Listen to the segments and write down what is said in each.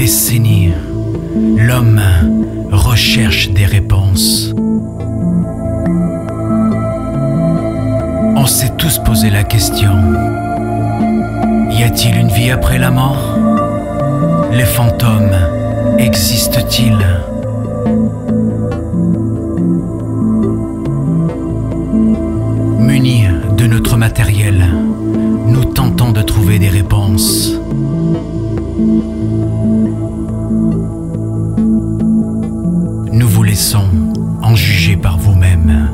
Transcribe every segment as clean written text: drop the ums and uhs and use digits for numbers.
décennies, l'homme recherche des réponses. On s'est tous posé la question: y a-t-il une vie après la mort? Les fantômes existent-ils? Munis de notre matériel, nous tentons de trouver des réponses. Nous vous laissons en juger par vous-même.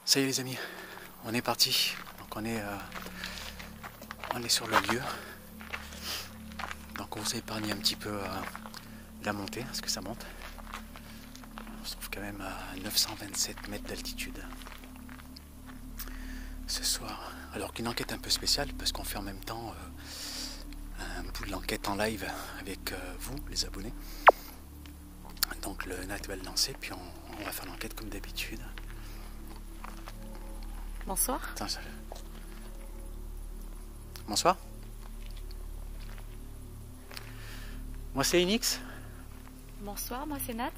Ça y est les amis, on est parti. Donc on est sur le lieu. Donc on vous a épargné un petit peu la montée, parce que ça monte. On se trouve quand même à 927 mètres d'altitude. Ce soir, alors qu'une enquête un peu spéciale, parce qu'on fait en même temps un bout de l'enquête en live avec vous, les abonnés. Donc le Nat va le lancer, puis on va faire l'enquête comme d'habitude. Bonsoir. Attends, bonsoir. Moi c'est Inix. Bonsoir, moi c'est Nat.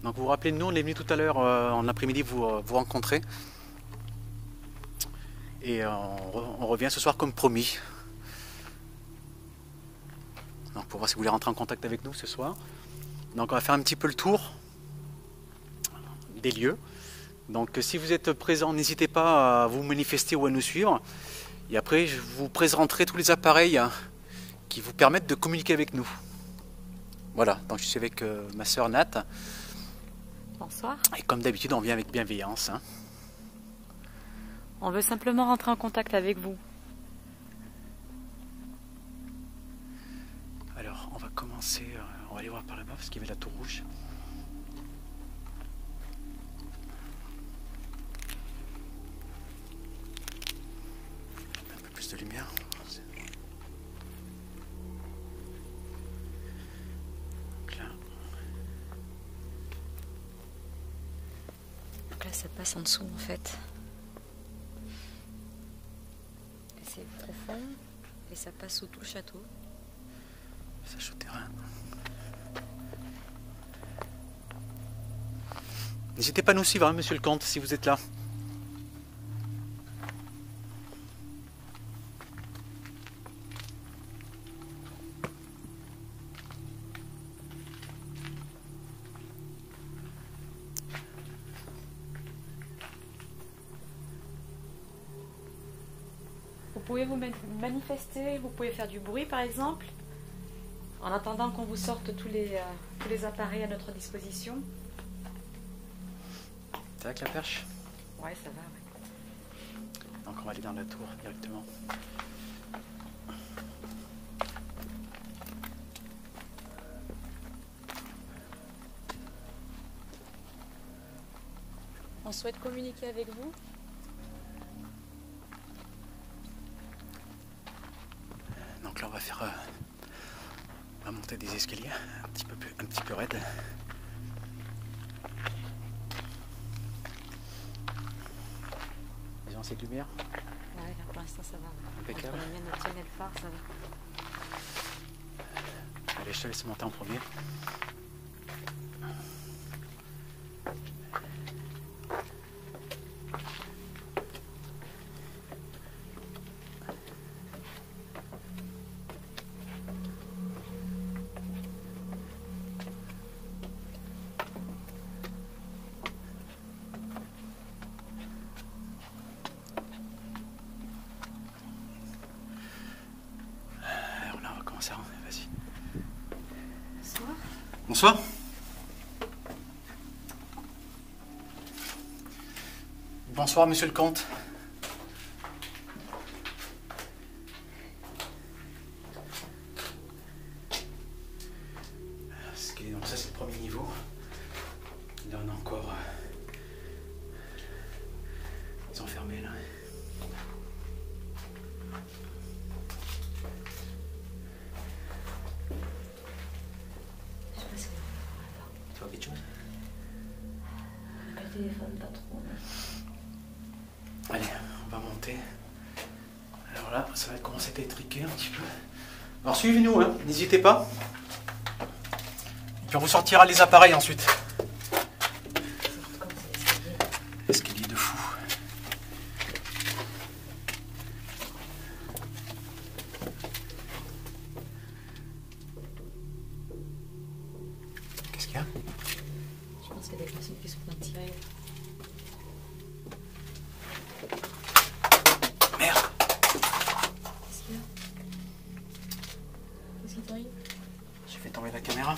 Donc vous vous rappelez de nous, on est venu tout à l'heure en après-midi vous rencontrer. Et on revient ce soir comme promis. Donc pour voir si vous voulez rentrer en contact avec nous ce soir. Donc on va faire un petit peu le tour des lieux. Donc si vous êtes présents, n'hésitez pas à vous manifester ou à nous suivre. Et après je vous présenterai tous les appareils qui vous permettent de communiquer avec nous. Voilà, donc je suis avec ma sœur Nat. Bonsoir. Et comme d'habitude, on vient avec bienveillance. Hein. On veut simplement rentrer en contact avec vous. Alors, on va commencer, on va aller voir par là-bas parce qu'il y avait la tour rouge. Un peu plus de lumière. Donc là. Donc là, ça passe en dessous en fait. C'est profond et ça passe sous tout le château. Ça souterrain. N'hésitez pas à nous suivre, hein, monsieur le comte, si vous êtes là. Vous pouvez vous manifester, vous pouvez faire du bruit par exemple, en attendant qu'on vous sorte tous les appareils à notre disposition. C'est avec la perche? Ouais, ça va, ouais. Donc on va aller dans la tour directement. On souhaite communiquer avec vous. Donc là on va faire, on va monter des escaliers un petit peu raides. Ils ont assez de lumière. Ouais, là pour l'instant ça va. Impeccable. Entre la mienne, la tienne et le phare, ça va. Allez, je te laisse monter en premier. Alors là, on va commencer à rentrer, vas-y. Bonsoir. Bonsoir. Bonsoir, monsieur le comte. Donc ça, c'est le premier niveau. Là, on a encore... Ils sont enfermés, là. Je sais pas si Tu vois quelque chose? le téléphone pas trop. Allez, on va monter. Alors là, ça va commencer à étriquer un petit peu. Alors suivez-nous, hein, n'hésitez pas. Puis on vous sortira les appareils ensuite. Comme c'est l'escalier. Escalier de fou. Qu'est-ce qu'il y a? Je pense qu'il y a des personnes qui sont en train de tirer. Merde! Qu'est-ce qu'il y a? Qu'est-ce qui t'arrive? J'ai fait tomber la caméra.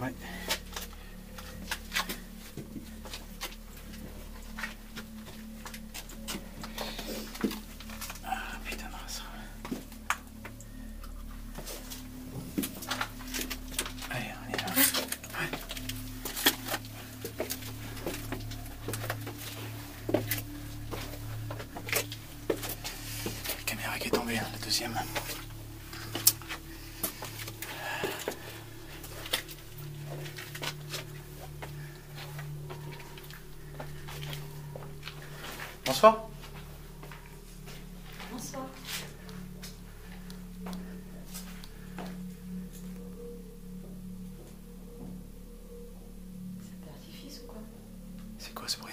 Ouais. Ah putain de race. Allez, on y va. Ouais. deuxième. Bonsoir. Bonsoir. C'est un feu d'artifice ou quoi? C'est quoi ce bruit?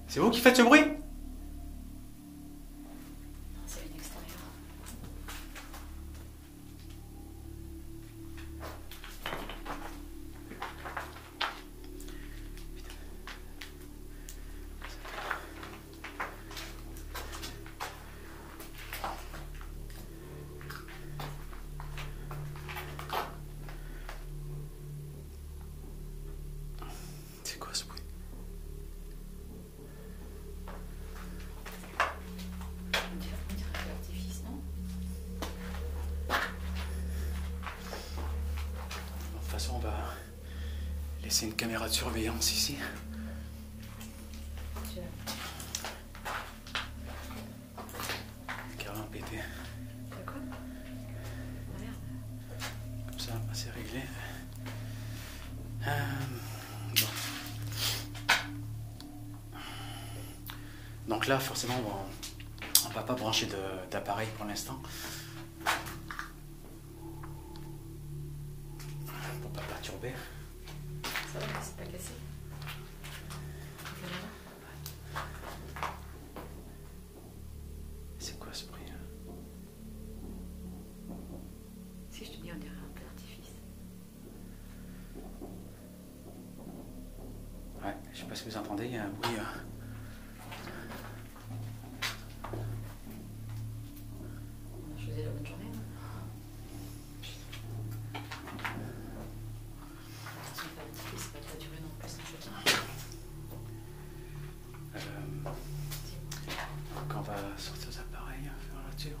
C'est vous qui faites ce bruit? Non, c'est une extérieure. C'est quoi ce bruit? On dirait un feu d'artifice, non? De toute façon, on va laisser une caméra de surveillance ici. Tu Carrément pété. as quoi? Ah merde. Comme ça, c'est réglé. Bon. Donc là, forcément, on va pas brancher d'appareil pour l'instant. Pour pas perturber. Ça va, c'est pas cassé. C'est quoi ce bruit? Si je te dis, on dirait un feu d'artifice. Ouais, je sais pas si vous entendez, il y a un bruit. On a choisi la bonne journée, non? Attention, le feu d'artifice, ça va pas durer non plus, je tiens. Donc on va sortir les appareils, faire là-dessus.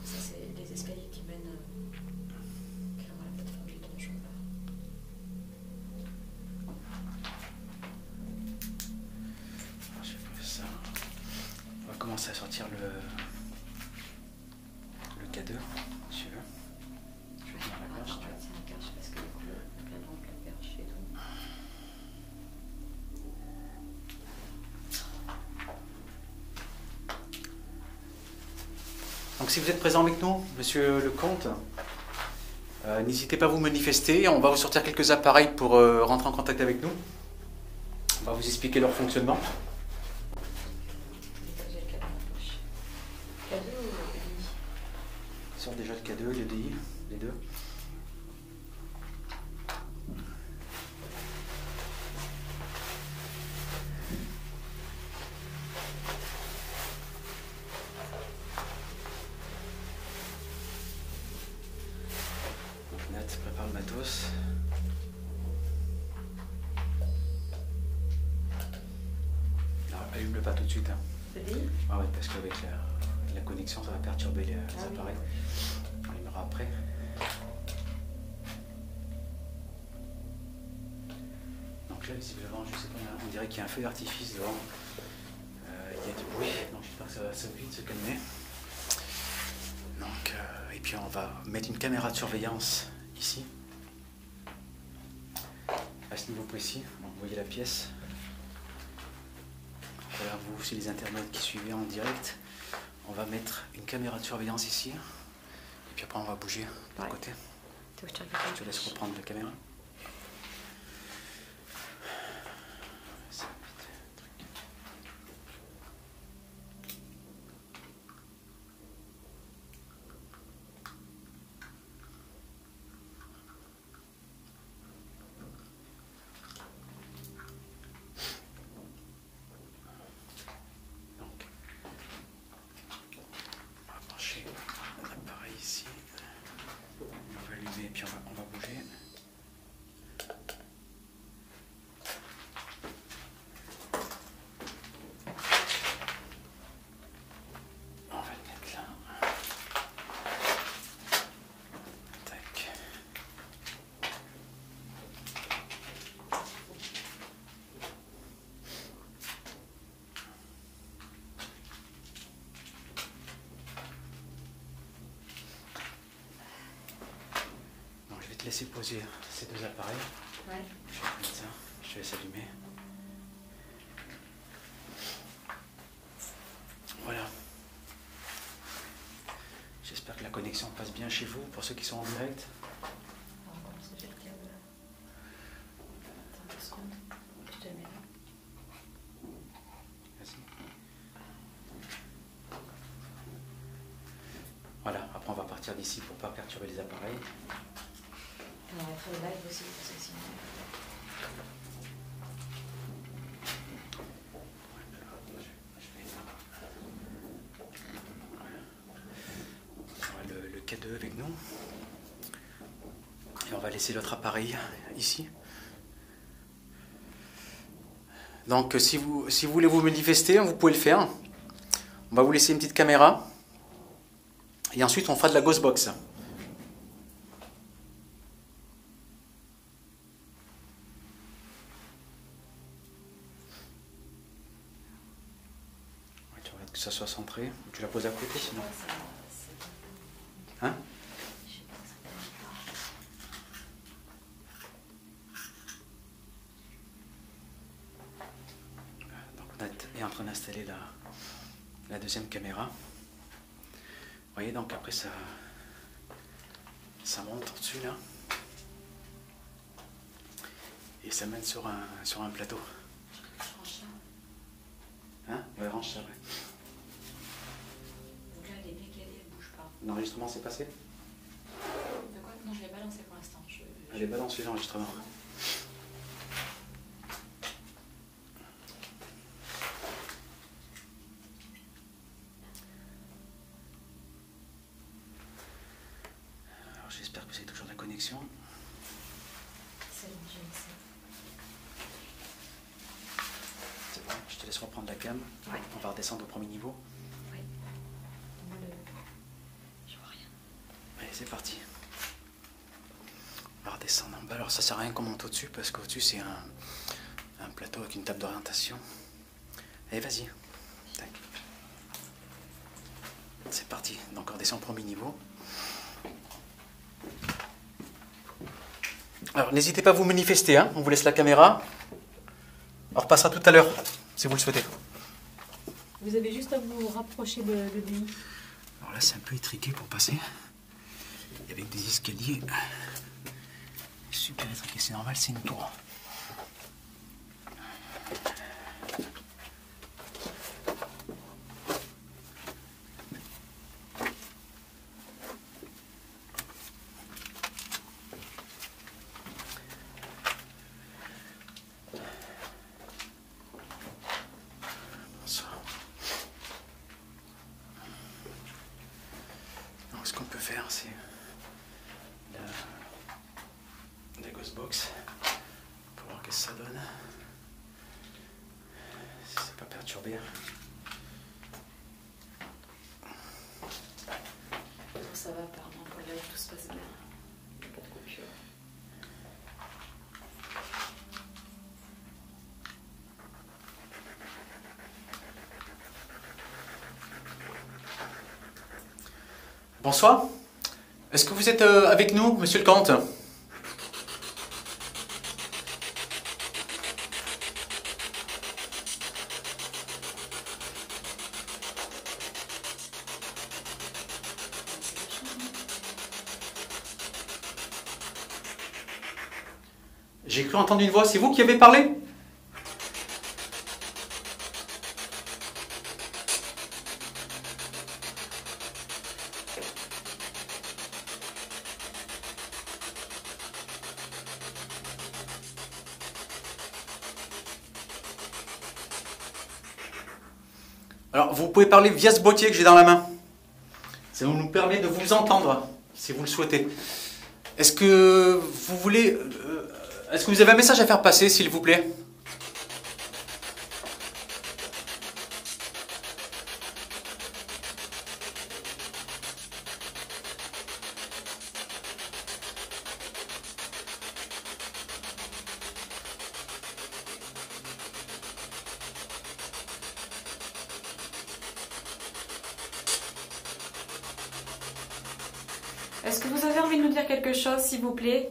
Ça, c'est les escaliers qui mènent clairement à la plateforme du donjon, là. Je vais faire ça. On va commencer à sortir le K2, si tu veux. Je vais Dans la perche, tu vois. tiens la perche parce que du coup, la lampe, la perche et tout. Donc si vous êtes présent avec nous, monsieur le comte, n'hésitez pas à vous manifester. On va vous sortir quelques appareils pour rentrer en contact avec nous. On va vous expliquer leur fonctionnement. J'ai le cadeau dans la poche. Cadeau ou EDI? Sort déjà le K2, le DI, les deux. Nat, prépare le matos. Alors, allume-le pas tout de suite. Hein. EDI? Ah ouais, parce qu'avec la connexion, ça va perturber les Ah oui. appareils. On allumera après. Donc là, visiblement, je sais pas, on dirait qu'il y a un feu d'artifice dehors. Il y a du bruit, donc j'espère que ça va vite se calmer. Donc, et puis on va mettre une caméra de surveillance ici, à ce niveau précis. Donc, vous voyez la pièce. Voilà, vous, c'est les internautes qui suivez en direct. On va mettre une caméra de surveillance ici. Et puis après, on va bouger de Ouais. côté. Tu veux que je te Je regarde te laisse reprendre la caméra. Ça, vite, truc. Donc, on va brancher un appareil ici. On va allumer et puis on va bouger. laisser poser ces deux appareils. Ouais. Je vais mettre ça, je laisse allumer. Voilà. J'espère que la connexion passe bien chez vous, pour ceux qui sont en direct. Alors, comme ça, j'ai le câble là. Attends 2 secondes. Je te le mets là. Vas-y. Voilà, après on va partir d'ici pour ne pas perturber les appareils. On va mettre le live aussi, parce que sinon... Le K2 avec nous. Et on va laisser l'autre appareil ici. Donc si vous voulez vous manifester, vous pouvez le faire. On va vous laisser une petite caméra. Et ensuite on fera de la ghost box. Tu regardes que ça soit centré. Tu la poses à côté sinon. Hein? Donc on est en train d'installer la deuxième caméra. Vous voyez, donc après ça monte au-dessus là. Et ça mène sur un plateau. Hein? Ouais, range ça, ouais. Donc là, elle est décalée, elle bouge pas. L'enregistrement s'est passé? De quoi? Non, je l'ai balancé pour l'instant. Elle est balancée l'enregistrement. Alors j'espère que vous avez toujours la connexion. C'est bon, j'ai laissé. C'est bon, je te laisse reprendre la cam. Ouais. On va redescendre au premier niveau. Oui. Moi, je vois rien. Allez, c'est parti. On va redescendre en bas. Alors ça sert à rien qu'on monte au-dessus parce qu'au-dessus c'est un plateau avec une table d'orientation. Allez, vas-y. Tac. C'est parti. Donc on redescend au premier niveau. Alors n'hésitez pas à vous manifester, hein. On vous laisse la caméra. On repassera tout à l'heure, si vous le souhaitez. Vous avez juste à vous rapprocher de lui. Alors là c'est un peu étriqué pour passer. Et avec des escaliers. Super étriqué, c'est normal, c'est une tour. Donc ce qu'on peut faire, c'est la ghost box pour voir qu'est-ce que ça donne. Si c'est pas perturbé. Ça va, apparemment, pour le live, tout se passe bien. Il n'y a pas de coupure. Bonsoir. Est-ce que vous êtes avec nous, monsieur le comte? J'ai cru entendre une voix, c'est vous qui avez parlé? Alors, vous pouvez parler via ce boîtier que j'ai dans la main. Ça nous permet de vous entendre, si vous le souhaitez. Est-ce que vous voulez... est-ce que vous avez un message à faire passer, s'il vous plaît? Est-ce que vous avez envie de nous dire quelque chose, s'il vous plaît?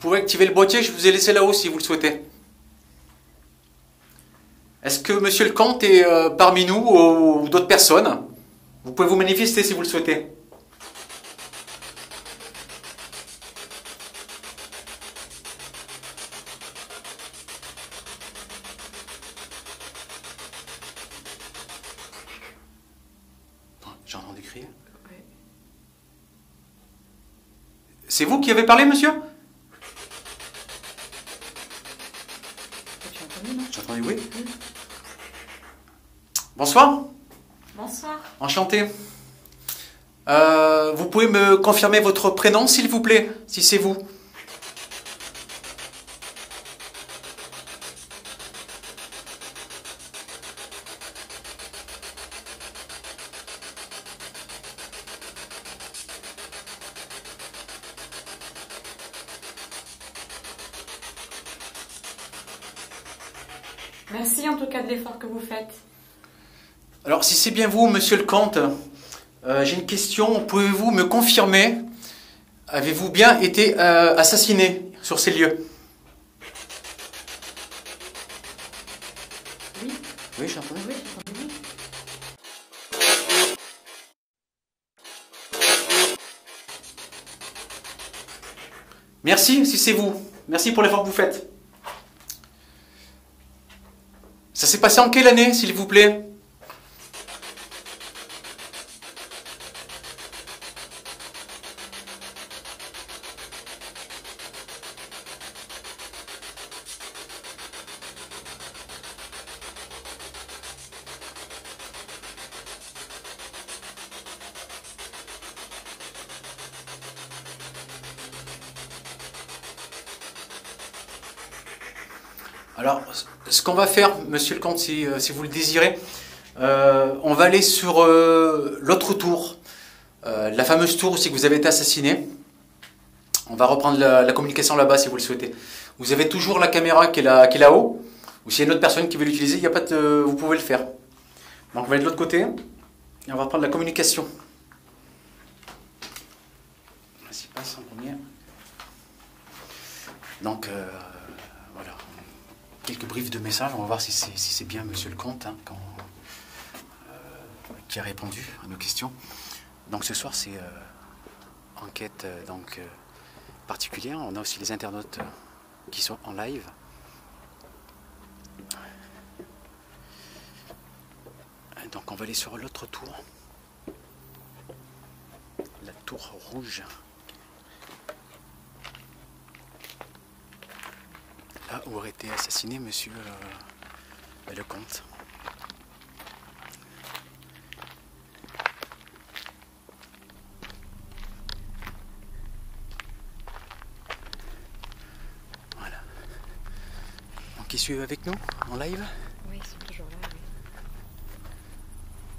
pouvez activer le boîtier, je vous ai laissé là-haut si vous le souhaitez. Est-ce que monsieur le comte est parmi nous ou d'autres personnes? Vous pouvez vous manifester si vous le souhaitez. J'ai entendu crier. Oui. C'est vous qui avez parlé, monsieur? Tu as entendu, non? J'ai entendu oui. Bonsoir. Bonsoir. Enchanté. Vous pouvez me confirmer votre prénom, s'il vous plaît, si c'est vous? Merci en tout cas de l'effort que vous faites. Alors, si c'est bien vous, monsieur le comte, j'ai une question. Pouvez-vous me confirmer, avez-vous bien été assassiné sur ces lieux? Oui. Oui, j'ai entendu. Oui, j'ai entendu. Merci, si c'est vous. Merci pour l'effort que vous faites. Ça s'est passé en quelle année, s'il vous plaît? Alors, ce qu'on va faire, monsieur le comte, si vous le désirez, on va aller sur l'autre tour, la fameuse tour où c'est que vous avez été assassiné. On va reprendre la communication là-bas si vous le souhaitez. Vous avez toujours la caméra qui est là-haut, ou s'il y a une autre personne qui veut l'utiliser, il n'y a pas de, vous pouvez le faire. Donc on va aller de l'autre côté, et on va prendre la communication. Vas-y, passe en premier. Donc, voilà. Quelques briefs de messages, on va voir si c'est bien monsieur le comte hein, qui a répondu à nos questions. Donc ce soir c'est enquête particulière, on a aussi les internautes qui sont en live. Donc on va aller sur l'autre tour, la tour rouge. Là où aurait été assassiné monsieur le comte. Voilà. Donc ils suivent avec nous en live? Oui, ils sont toujours là, oui.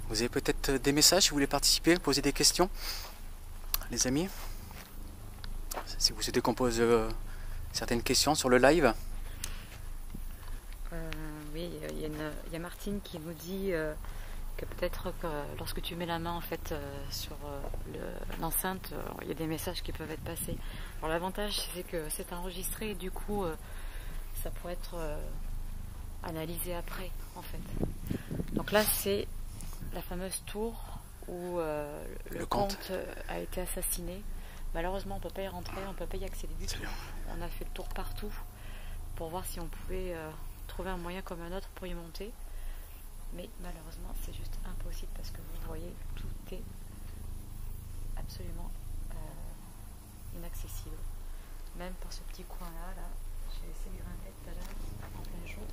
Vous avez peut-être des messages si vous voulez participer, poser des questions, les amis? Si vous souhaitez qu'on pose certaines questions sur le live? Oui, il y a Martine qui nous dit que peut-être que lorsque tu mets la main en fait sur l'enceinte, il y a des messages qui peuvent être passés. Alors l'avantage c'est que c'est enregistré et du coup ça pourrait être analysé après en fait. Donc là c'est la fameuse tour où le comte a été assassiné. Malheureusement on ne peut pas y rentrer, on ne peut pas y accéder du tout. On a fait le tour partout pour voir si on pouvait trouver un moyen comme un autre pour y monter, mais malheureusement c'est juste impossible parce que vous voyez tout est absolument inaccessible, même pour ce petit coin là, j'ai essayé de grimper tout à l'heure en plein jour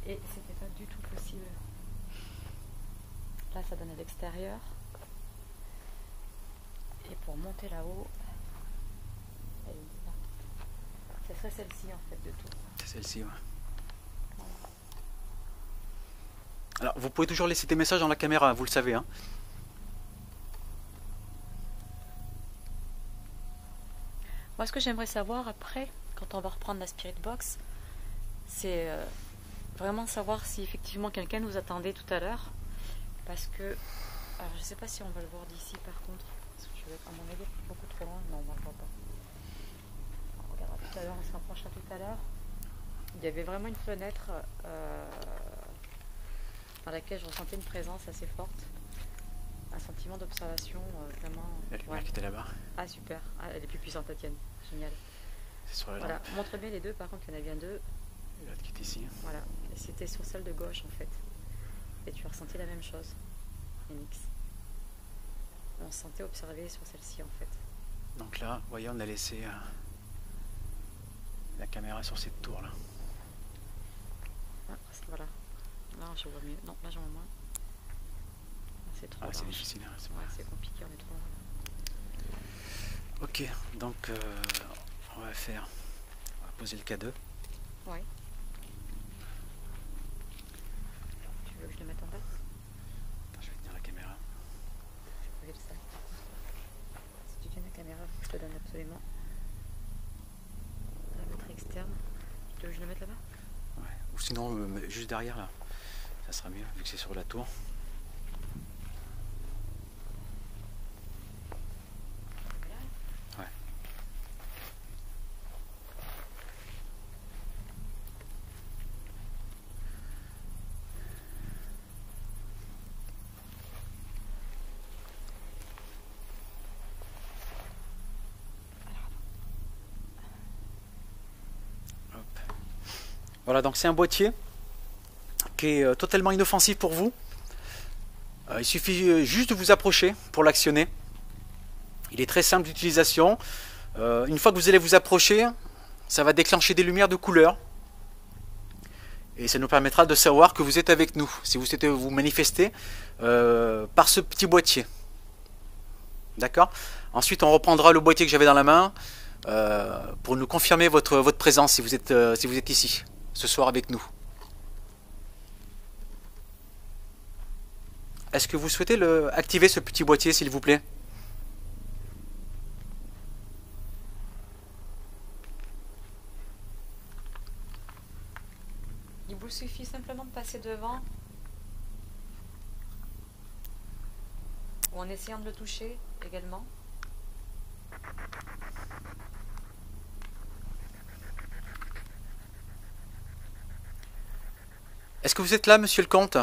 et c'était pas du tout possible. Là ça donne à l'extérieur et pour monter là-haut ce serait celle-ci en fait de tout. C'est celle-ci, ouais. Alors, vous pouvez toujours laisser des messages dans la caméra, vous le savez. Hein. Moi, ce que j'aimerais savoir après, quand on va reprendre la Spirit Box, c'est vraiment savoir si effectivement quelqu'un nous attendait tout à l'heure. Parce que, alors je ne sais pas si on va le voir d'ici par contre. Parce que je vais être à mon avis beaucoup trop loin. Non, on ne le voit pas. On regarde après. tout à l'heure, on se rapprochera tout à l'heure. Il y avait vraiment une fenêtre dans laquelle je ressentais une présence assez forte. Un sentiment d'observation vraiment... La lumière qui était là-bas. Ah super, ah, elle est plus puissante la tienne, génial. C'est sur la Voilà, lampe. montre bien les deux, par contre il y en a bien deux. Et l'autre qui est ici. Voilà, et c'était sur celle de gauche en fait. Et tu as ressenti la même chose, Phoenix. On se sentait observé sur celle-ci en fait. Donc là, vous voyez, on a laissé la caméra sur cette tour là. Ah, voilà, là je vois mieux. Non, là j'en vois moins. C'est trop Ah, c'est large. difficile. Hein, Ouais, c'est compliqué, on est trop là. Ok, donc on va poser le K2. Ouais. Tu veux que je le mette en bas? Attends, je vais tenir la caméra. Je peux poser le sac. Si tu tiens la caméra, faut que je te donne absolument la batterie externe. Tu veux que je le mette là-bas? Ouais. Ou sinon, juste derrière là. Ça sera mieux, vu que c'est sur la tour. Ouais. Hop. Voilà, donc c'est un boîtier qui est totalement inoffensif pour vous. Il suffit juste de vous approcher pour l'actionner. Il est très simple d'utilisation. Une fois que vous allez vous approcher, ça va déclencher des lumières de couleur. Et ça nous permettra de savoir que vous êtes avec nous, si vous souhaitez vous manifester par ce petit boîtier. D'accord? Ensuite, on reprendra le boîtier que j'avais dans la main pour nous confirmer votre présence si vous êtes ici, ce soir avec nous. Est-ce que vous souhaitez activer ce petit boîtier, s'il vous plaît? Il vous suffit simplement de passer devant ou en essayant de le toucher également. Est-ce que vous êtes là, monsieur le comte?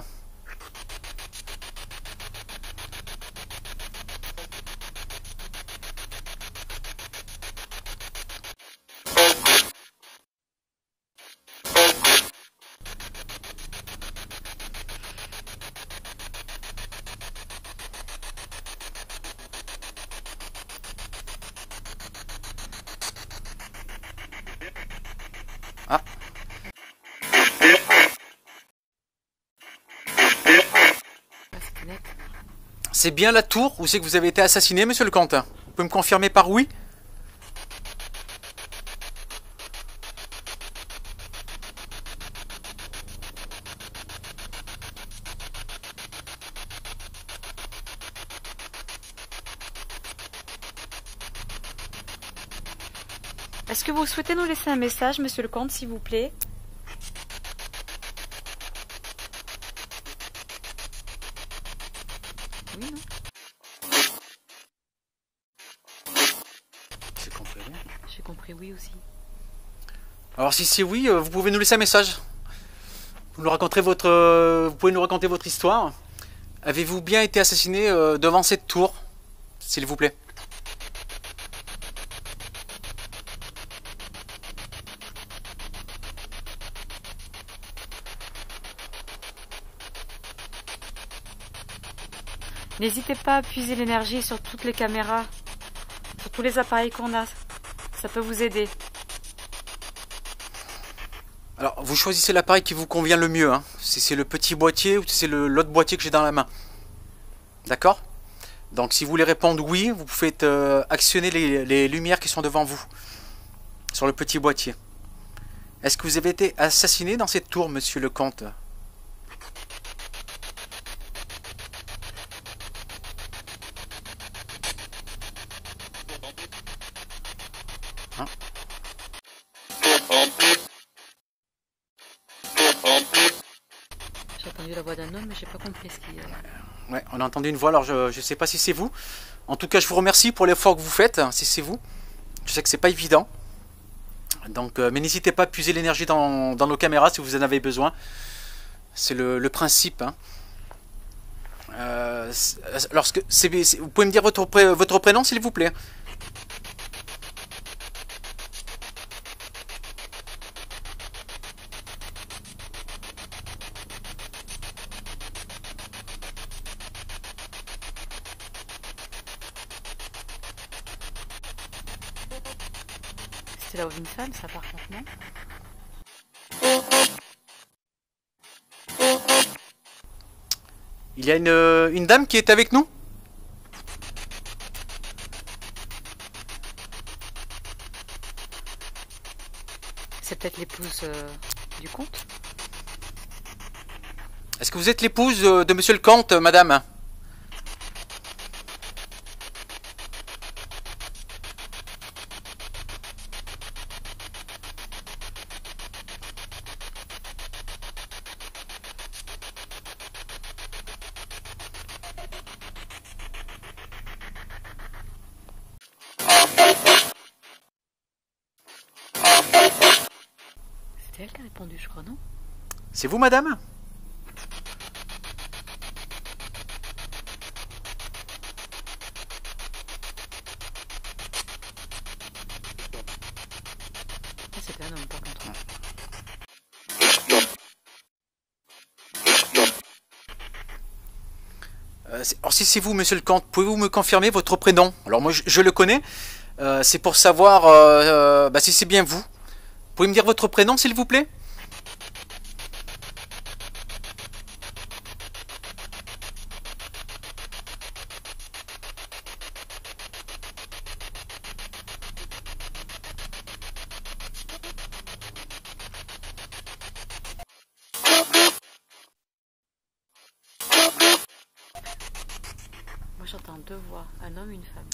Ah. C'est bien la tour où c'est que vous avez été assassiné, monsieur le comte? Vous pouvez me confirmer par oui? Est-ce que vous souhaitez nous laisser un message, monsieur le comte, s'il vous plaît? Oui, non? J'ai compris oui. J'ai compris oui aussi. Alors si c'est oui, vous pouvez nous laisser un message. Vous pouvez nous raconter votre histoire. Avez-vous bien été assassiné devant cette tour, s'il vous plaît? N'hésitez pas à puiser l'énergie sur toutes les caméras, sur tous les appareils qu'on a. Ça peut vous aider. Alors, vous choisissez l'appareil qui vous convient le mieux. Hein. Si c'est le petit boîtier ou si c'est l'autre boîtier que j'ai dans la main. D'accord? Donc, si vous voulez répondre oui, vous pouvez actionner les lumières qui sont devant vous. Sur le petit boîtier. Est-ce que vous avez été assassiné dans cette tour, monsieur le comte? Hein? J'ai entendu la voix d'un homme, mais j'ai pas compris ce qu'il y a. Ouais, on a entendu une voix, alors je ne sais pas si c'est vous. En tout cas, je vous remercie pour l'effort que vous faites, si c'est vous. Je sais que c'est pas évident. Donc, mais n'hésitez pas à puiser l'énergie dans nos caméras si vous en avez besoin. C'est le principe. Hein. Vous pouvez me dire votre prénom, s'il vous plaît? C'est là où une femme, ça, par contre, non? Il y a une dame qui est avec nous? C'est peut-être l'épouse du comte? Est-ce que vous êtes l'épouse de monsieur le comte, madame? C'est elle qui a répondu, je crois, non? C'est vous, madame? Ah, c'était un homme, par contre. Alors si c'est vous, monsieur le comte, pouvez-vous me confirmer votre prénom? Alors moi, je le connais. C'est pour savoir si c'est bien vous. Vous pouvez me dire votre prénom, s'il vous plaît? Moi, j'entends deux voix, un homme et une femme.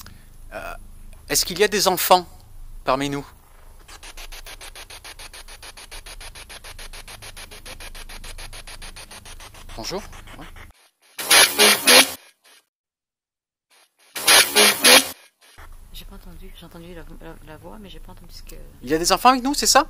Est-ce qu'il y a des enfants parmi nous? Bonjour. Ouais. J'ai pas entendu, j'ai entendu la voix, mais j'ai pas entendu ce que... Il y a des enfants avec nous, c'est ça?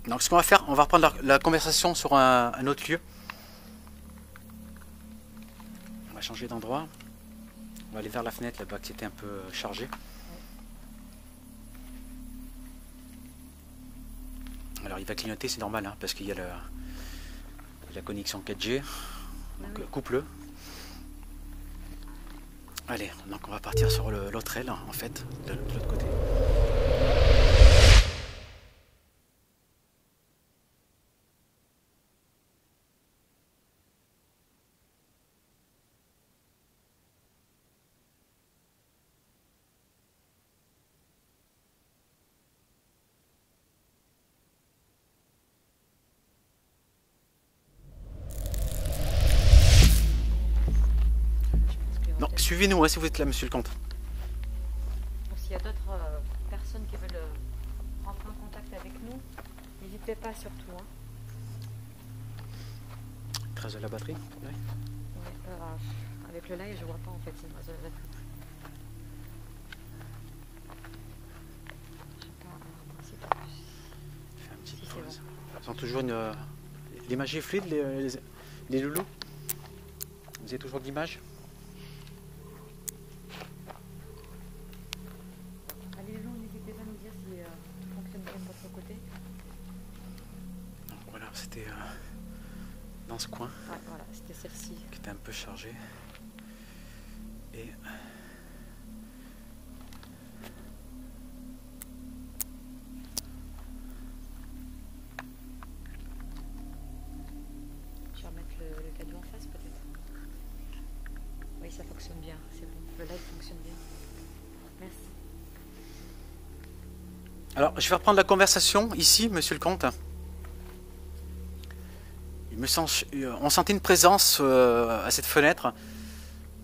Donc ce qu'on va faire, on va reprendre la conversation sur un autre lieu. On va changer d'endroit. On va aller vers la fenêtre là-bas qui était un peu chargée. Alors il va clignoter, c'est normal, hein, parce qu'il y a la connexion 4G. Donc coupe-le. Allez, donc on va partir sur l'autre aile, en fait, de l'autre côté. Non, suivez-nous, hein, si vous êtes là, monsieur le comte. S'il y a d'autres personnes qui veulent rentrer en contact avec nous, n'hésitez pas surtout. Hein. 13 de la batterie, ouais. Ouais, avec le live, je vois pas en fait, c'est une raison de la batterie. Fais un petit pause. Ils sont toujours l'image est fluide, les loulous? Vous avez toujours de l'image? Allez les gens, n'hésitez pas à nous dire si tout fonctionne bien de votre côté. Donc voilà, c'était dans ce coin. Ouais, voilà, c'était celle-ci. Qui était un peu chargée. Et Je vais remettre le cadeau en face peut-être. Oui, ça fonctionne bien, c'est bon. Le live fonctionne bien. Merci. alors, je vais reprendre la conversation ici, monsieur le comte. On sentait une présence à cette fenêtre.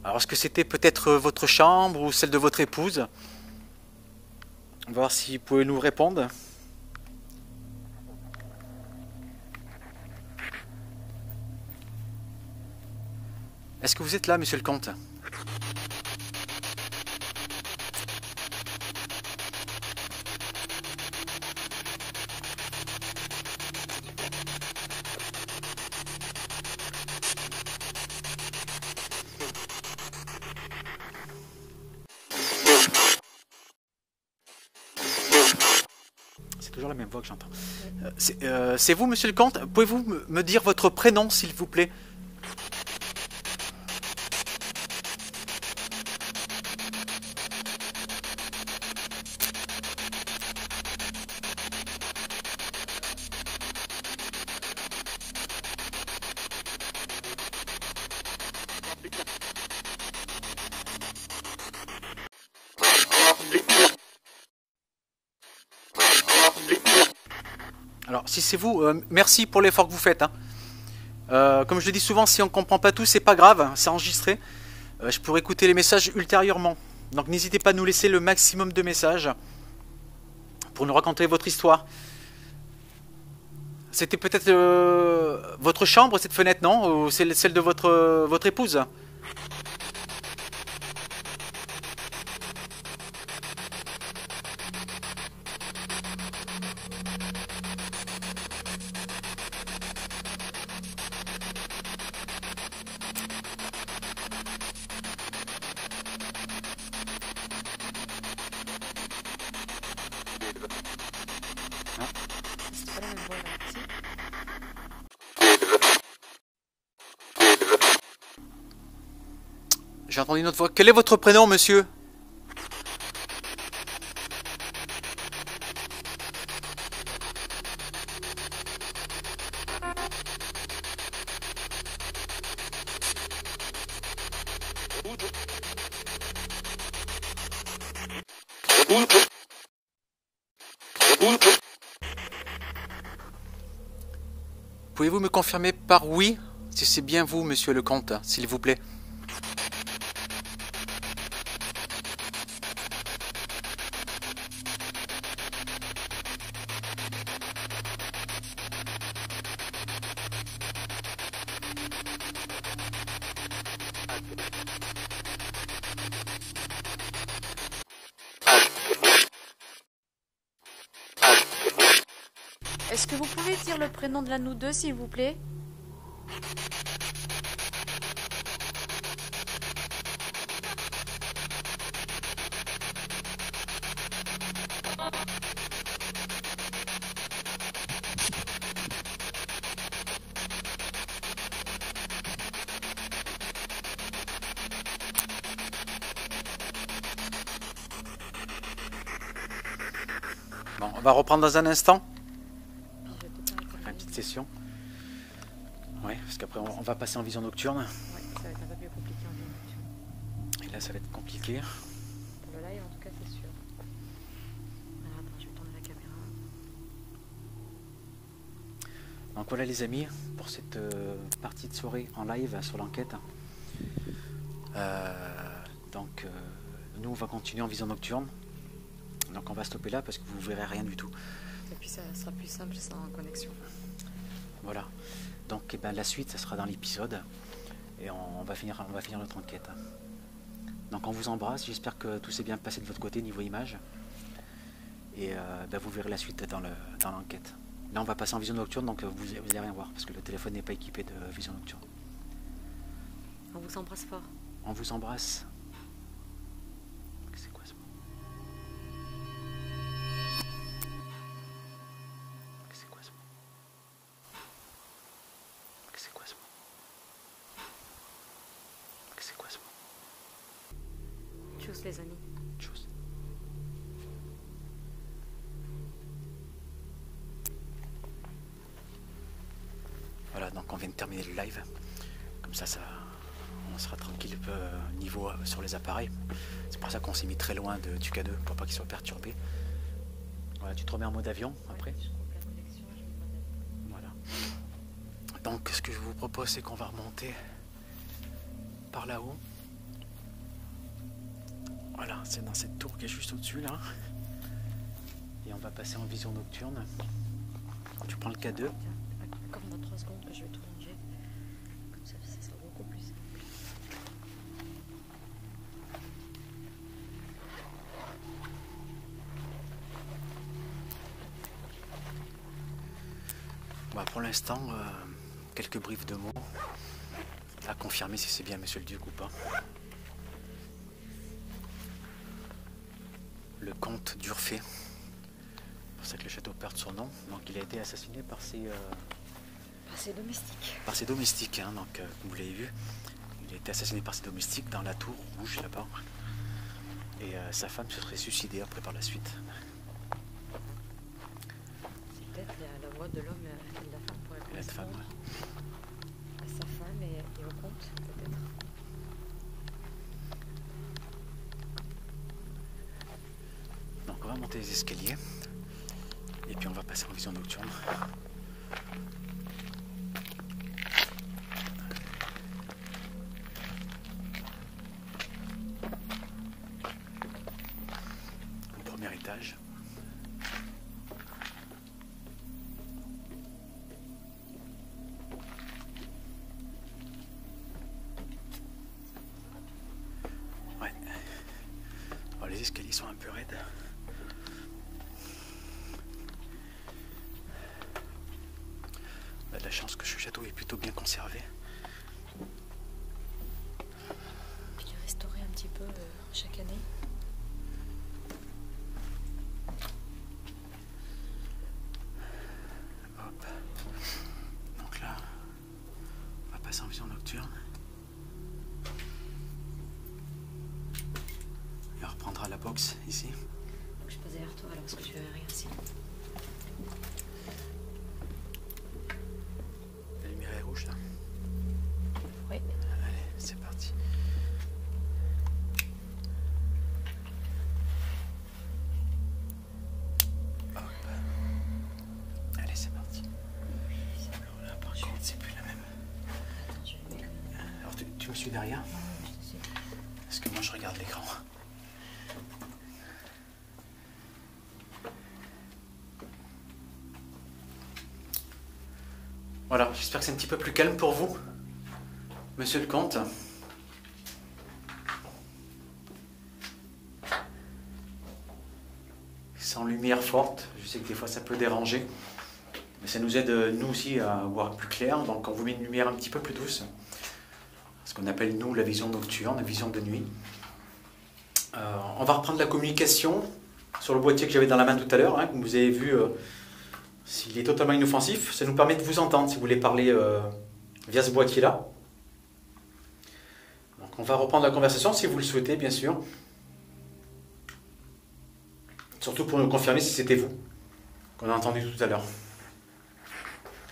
Alors, est-ce que c'était peut-être votre chambre ou celle de votre épouse? On va voir si vous pouvez nous répondre. Est-ce que vous êtes là, monsieur le comte? C'est toujours la même voix que j'entends. C'est vous, monsieur le comte? Pouvez-vous me dire votre prénom, s'il vous plaît? Alors, si c'est vous, merci pour l'effort que vous faites. Hein. Comme je le dis souvent, si on ne comprend pas tout, c'est pas grave, c'est enregistré. Je pourrai écouter les messages ultérieurement. Donc n'hésitez pas à nous laisser le maximum de messages pour nous raconter votre histoire. C'était peut-être votre chambre, cette fenêtre, non? Ou celle de votre épouse? C'est pas la même voix là. Si. J'ai entendu une autre voix. Quel est votre prénom, monsieur? Pouvez-vous me confirmer par oui si c'est bien vous, monsieur le comte, s'il vous plaît? Est-ce que vous pouvez dire le prénom de l'un de nous deux, s'il vous plaît? Bon, on va reprendre dans un instant. Session. Ouais, parce qu'après on va passer en vision nocturne. Ouais, ça va être un peu plus compliqué en ligne. Et là ça va être compliqué. Pour le live en tout cas c'est sûr. Alors attends, je vais tourner la caméra. Donc voilà les amis, pour cette partie de soirée en live sur l'enquête. Nous on va continuer en vision nocturne. Donc on va stopper là parce que vous verrez rien du tout. Et puis ça sera plus simple sans connexion. Voilà. Donc la suite, ça sera dans l'épisode. Et on va finir notre enquête. Donc on vous embrasse. J'espère que tout s'est bien passé de votre côté niveau image. Et vous verrez la suite dans l'enquête. Là on va passer en vision nocturne, donc vous allez rien voir parce que le téléphone n'est pas équipé de vision nocturne. On vous embrasse fort. On vous embrasse. C'est quoi ce mot? C'est quoi ce mot? C'est quoi ce mot? C'est quoi ce mot? Tchuss les amis. Tchuss. Voilà, donc on vient de terminer le live. Comme ça, on sera tranquille niveau sur les appareils. C'est pour ça qu'on s'est mis très loin du K2 pour pas qu'il soit perturbé. Voilà, tu te remets en mode avion après. Ouais, je coupe la connexion, je mets le mode avion. Voilà. Donc ce que je vous propose, c'est qu'on va remonter par là-haut Voilà, c'est dans cette tour qui est juste au-dessus là. Et on va passer en vision nocturne. Tu prends le K2. Tiens, accorde dans 3 secondes que je vais tout ranger. Comme ça sera beaucoup plus simple. Bah, pour l'instant, quelques briefs de mots. À confirmer si c'est bien Monsieur le Duc ou pas. Le comte d'Urfé. C'est pour ça que le château perd son nom. Donc il a été assassiné par ses domestiques. par ses domestiques. Hein. Donc comme vous l'avez vu, il a été assassiné par ses domestiques dans la tour rouge là-bas. Et sa femme se serait suicidée après par la suite. C'est peut-être la voix de l'homme et de la femme pour La femme. répondre à sa femme et au comte peut-être. Donc on va monter les escaliers. Et puis on va passer en vision nocturne. Au premier étage. Ouais. Alors, les escaliers sont un peu raides. On a de la chance que ce château est plutôt bien conservé. Il est restauré un petit peu chaque année. Hop. Donc là, on va passer en vision nocturne. Et on reprendra la box ici. Donc je pose derrière toi alors parce que tu verras rien sinon. La lumière est rouge là. Oui. Allez, c'est parti. Hop. Allez, c'est parti. Alors là, par contre, c'est plus la même. Attends, je vais mettre Alors, tu me suis derrière? je te suis. Parce que moi, je regarde l'écran. Voilà, j'espère que c'est un petit peu plus calme pour vous, Monsieur le Comte. Sans lumière forte, je sais que des fois ça peut déranger, mais ça nous aide nous aussi à voir plus clair, donc on vous met une lumière un petit peu plus douce, ce qu'on appelle nous la vision nocturne, la vision de nuit. On va reprendre la communication sur le boîtier que j'avais dans la main tout à l'heure, hein, comme vous avez vu. S'il est totalement inoffensif, ça nous permet de vous entendre si vous voulez parler via ce boîtier-là. Donc on va reprendre la conversation si vous le souhaitez, bien sûr. Surtout pour nous confirmer si c'était vous qu'on a entendu tout à l'heure.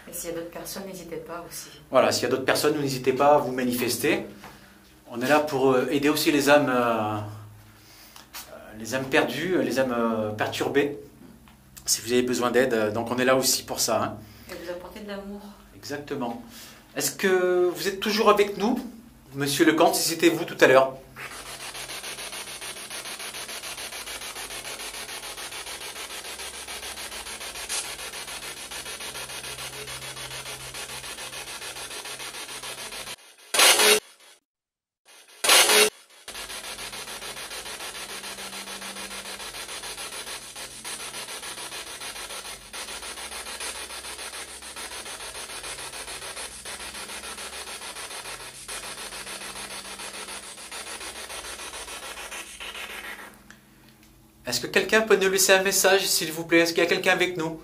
Et s'il y a d'autres personnes, n'hésitez pas aussi. Voilà, s'il y a d'autres personnes, n'hésitez pas à vous manifester. On est là pour aider aussi les âmes perdues, les âmes perturbées. Si vous avez besoin d'aide, donc on est là aussi pour ça. Hein. Et vous apporter de l'amour. Exactement. Est-ce que vous êtes toujours avec nous, Monsieur le Comte, si c'était vous tout à l'heure? Est-ce que quelqu'un peut nous laisser un message, s'il vous plaît? Est-ce qu'il y a quelqu'un avec nous?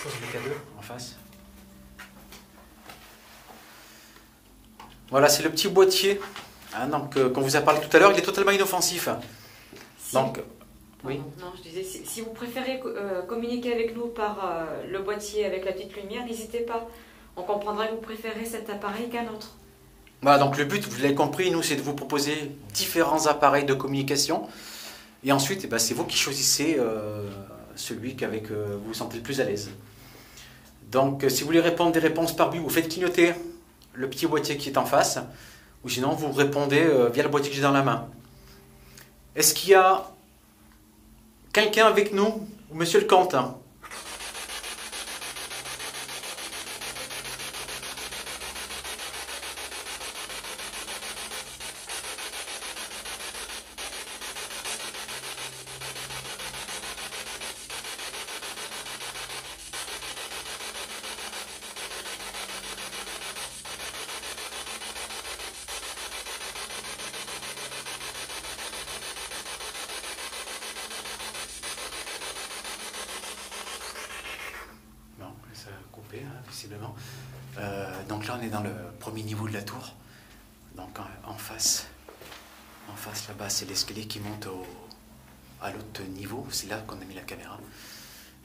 Pose le K2 en face. Voilà, c'est le petit boîtier. Hein, donc, qu'on vous a parlé tout à l'heure, il est totalement inoffensif. Si. Donc, Oui. Non, je disais, si vous préférez communiquer avec nous par le boîtier avec la petite lumière, n'hésitez pas. On comprendra que vous préférez cet appareil qu'un autre. Voilà, donc le but, vous l'avez compris, nous, c'est de vous proposer différents appareils de communication. Et ensuite, eh ben, c'est vous qui choisissez celui qu'avec vous vous sentez le plus à l'aise. Donc, si vous voulez répondre des réponses par but, vous faites clignoter le petit boîtier qui est en face. Ou sinon, vous répondez via le boîtier que j'ai dans la main. Est-ce qu'il y a quelqu'un avec nous? Ou monsieur le comte? Ça a coupé, hein, visiblement. Donc là, on est dans le premier niveau de la tour. Donc en face là-bas, c'est l'escalier qui monte à l'autre niveau. C'est là qu'on a mis la caméra.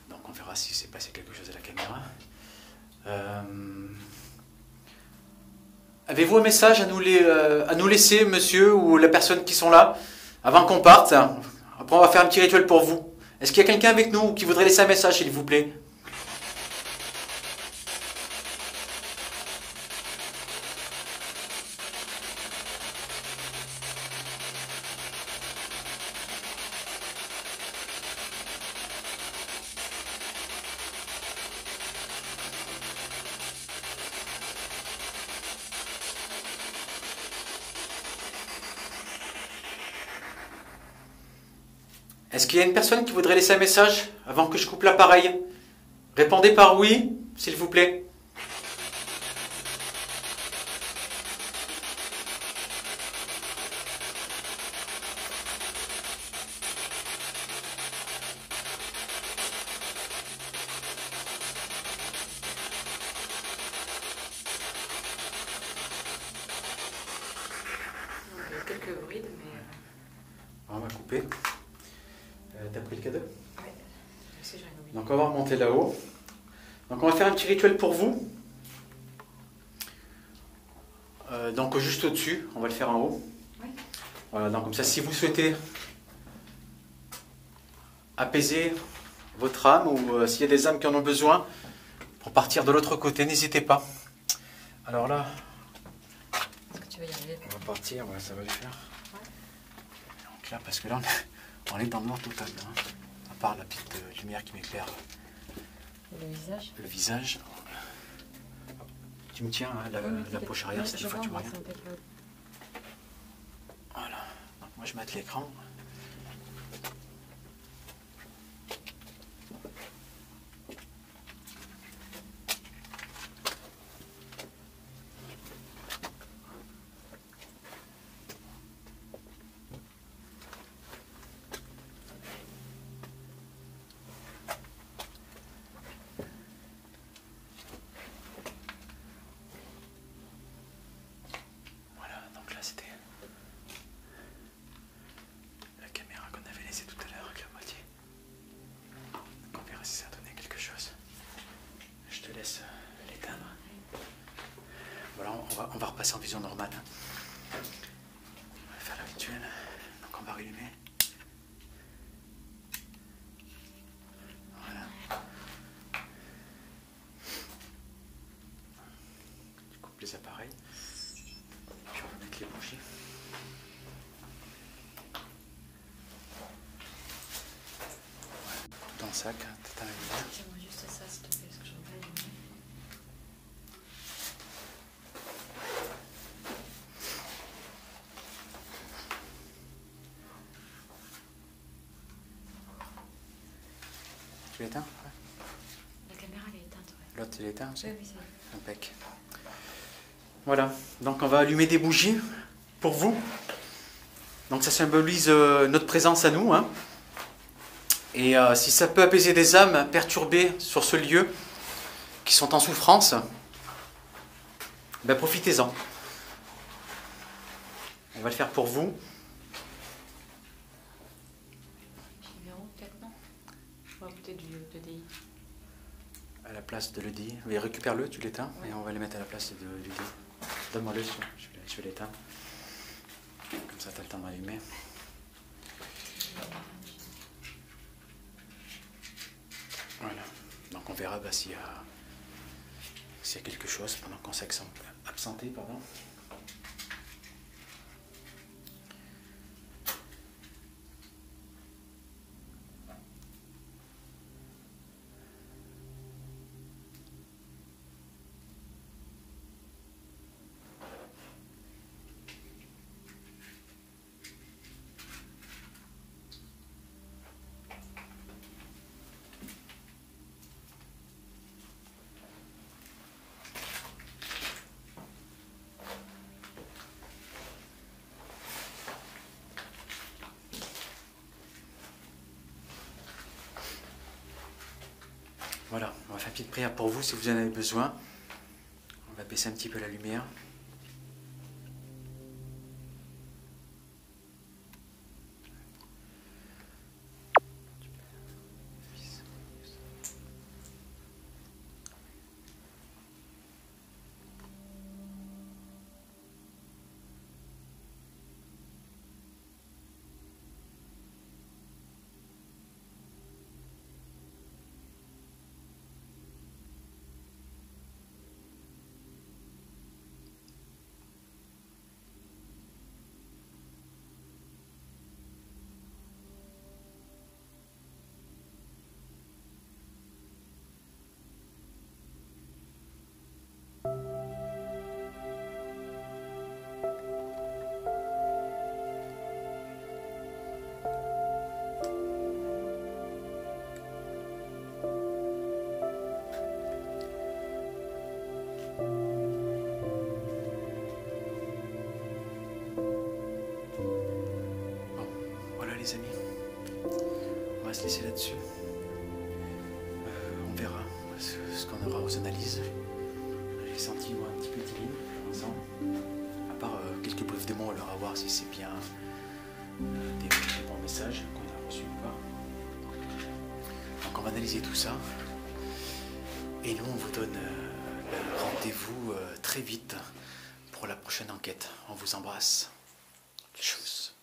Donc on verra si s'est passé quelque chose à la caméra. Avez-vous un message à nous laisser, monsieur, ou la personne qui sont là, avant qu'on parte? Après, on va faire un petit rituel pour vous. Est-ce qu'il y a quelqu'un avec nous qui voudrait laisser un message, s'il vous plaît? Est-ce qu'il y a une personne qui voudrait laisser un message avant que je coupe l'appareil? Répondez par oui, s'il vous plaît. Il y a quelques bruits, mais... On va couper. T'as pris le cadeau? Ouais, je sais, j'en ai oublié. Donc on va remonter là-haut. Donc on va faire un petit rituel pour vous. Donc juste au-dessus, on va le faire en haut. Ouais. Voilà, donc comme ça, si vous souhaitez apaiser votre âme ou s'il y a des âmes qui en ont besoin pour partir de l'autre côté, n'hésitez pas. Alors là, Est-ce que tu vas y arriver? on va partir, ouais, ça va le faire. Ouais. Donc là, parce que là, on est dans le noir total, hein, à part la petite lumière qui m'éclaire Le visage? le visage. Tu me tiens hein, la poche arrière, si des fois tu vois rien. Voilà. Donc moi je mate l'écran. On va repasser en vision normale. On va faire le rituel. Donc on va rallumer. Voilà. Tu coupes les appareils. Puis on va mettre les bougies. Tout dans le sac. T'as la lumière. Tiens-moi juste ça, s'il te plaît, parce que j'en vais allumer. Tu l'éteins? Ouais. La caméra, elle est éteinte, ouais. L'autre, il est éteint aussi? Oui, oui, c'est... Impec. Voilà, donc on va allumer des bougies pour vous. Donc ça symbolise notre présence à nous. Hein. Et si ça peut apaiser des âmes perturbées sur ce lieu, qui sont en souffrance, ben profitez-en. On va le faire pour vous. J'y vais place de l'EDI. Oui, récupère-le, tu l'éteins, et on va les mettre à la place de l'EDI. Donne-moi-le, je vais l'éteindre. Comme ça, tu as le temps d'allumer. Voilà. Donc on verra s'il y a quelque chose pendant qu'on s'est absenté, pardon. Voilà, on va faire une petite prière pour vous si vous en avez besoin. On va baisser un petit peu la lumière. Les amis, on va se laisser là-dessus. On verra ce qu'on aura aux analyses. J'ai senti moi un petit peu timide ensemble, à part quelques brefs démons, alors à voir si c'est bien des bons messages qu'on a reçus ou pas. Donc on va analyser tout ça. Et nous on vous donne rendez-vous très vite pour la prochaine enquête. On vous embrasse. Tchuss.